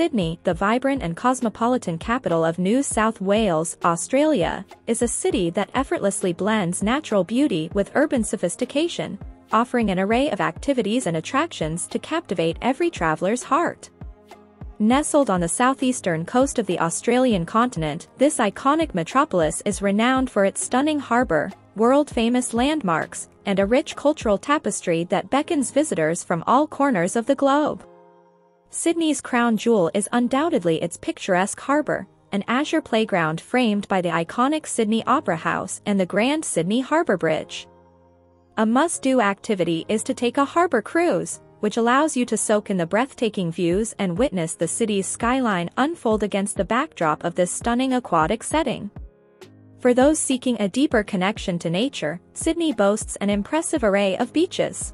Sydney, the vibrant and cosmopolitan capital of New South Wales, Australia, is a city that effortlessly blends natural beauty with urban sophistication, offering an array of activities and attractions to captivate every traveler's heart. Nestled on the southeastern coast of the Australian continent, this iconic metropolis is renowned for its stunning harbour, world-famous landmarks, and a rich cultural tapestry that beckons visitors from all corners of the globe. Sydney's crown jewel is undoubtedly its picturesque harbour, an azure playground framed by the iconic Sydney Opera House and the Grand Sydney Harbour Bridge. A must-do activity is to take a harbour cruise, which allows you to soak in the breathtaking views and witness the city's skyline unfold against the backdrop of this stunning aquatic setting. For those seeking a deeper connection to nature, Sydney boasts an impressive array of beaches.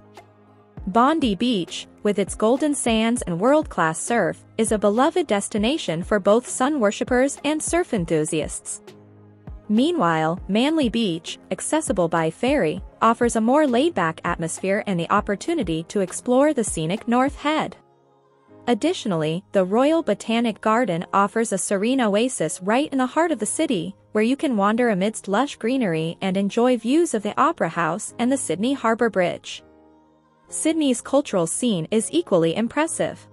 Bondi Beach, with its golden sands and world-class surf, is a beloved destination for both sun worshippers and surf enthusiasts. Meanwhile, Manly Beach, accessible by ferry, offers a more laid-back atmosphere and the opportunity to explore the scenic North Head. Additionally, the Royal Botanic Garden offers a serene oasis right in the heart of the city, where you can wander amidst lush greenery and enjoy views of the Opera House and the Sydney Harbour Bridge. Sydney's cultural scene is equally impressive.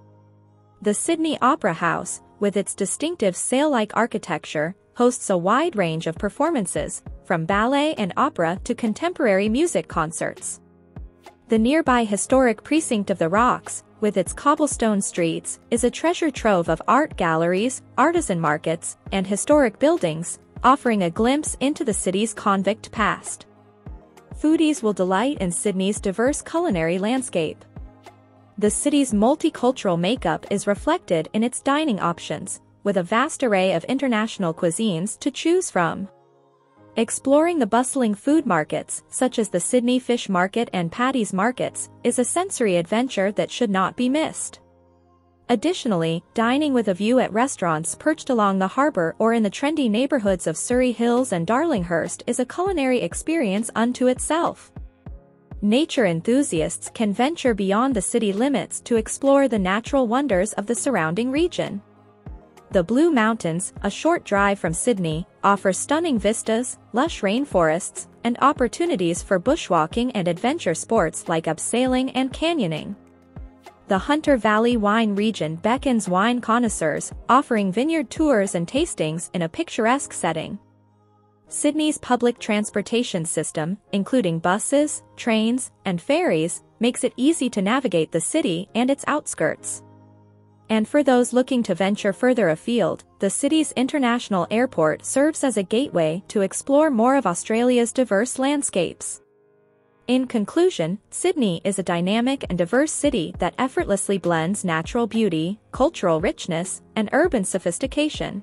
The Sydney Opera House, with its distinctive sail-like architecture, hosts a wide range of performances, from ballet and opera to contemporary music concerts. The nearby historic precinct of the Rocks, with its cobblestone streets, is a treasure trove of art galleries, artisan markets, and historic buildings, offering a glimpse into the city's convict past. Foodies will delight in Sydney's diverse culinary landscape. The city's multicultural makeup is reflected in its dining options, with a vast array of international cuisines to choose from. Exploring the bustling food markets, such as the Sydney Fish Market and Paddy's Markets, is a sensory adventure that should not be missed. Additionally, dining with a view at restaurants perched along the harbour or in the trendy neighbourhoods of Surrey Hills and Darlinghurst is a culinary experience unto itself. Nature enthusiasts can venture beyond the city limits to explore the natural wonders of the surrounding region. The Blue Mountains, a short drive from Sydney, offer stunning vistas, lush rainforests, and opportunities for bushwalking and adventure sports like abseiling and canyoning. The Hunter Valley wine region beckons wine connoisseurs, offering vineyard tours and tastings in a picturesque setting. Sydney's public transportation system, including buses, trains, and ferries, makes it easy to navigate the city and its outskirts. And for those looking to venture further afield, the city's international airport serves as a gateway to explore more of Australia's diverse landscapes. In conclusion, Sydney is a dynamic and diverse city that effortlessly blends natural beauty, cultural richness, and urban sophistication.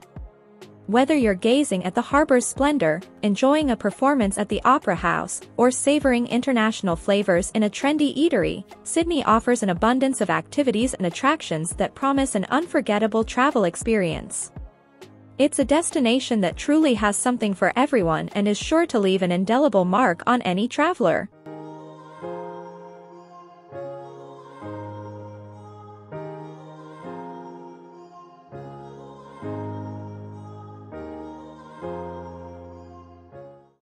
Whether you're gazing at the harbour's splendour, enjoying a performance at the Opera House, or savouring international flavours in a trendy eatery, Sydney offers an abundance of activities and attractions that promise an unforgettable travel experience. It's a destination that truly has something for everyone and is sure to leave an indelible mark on any traveller.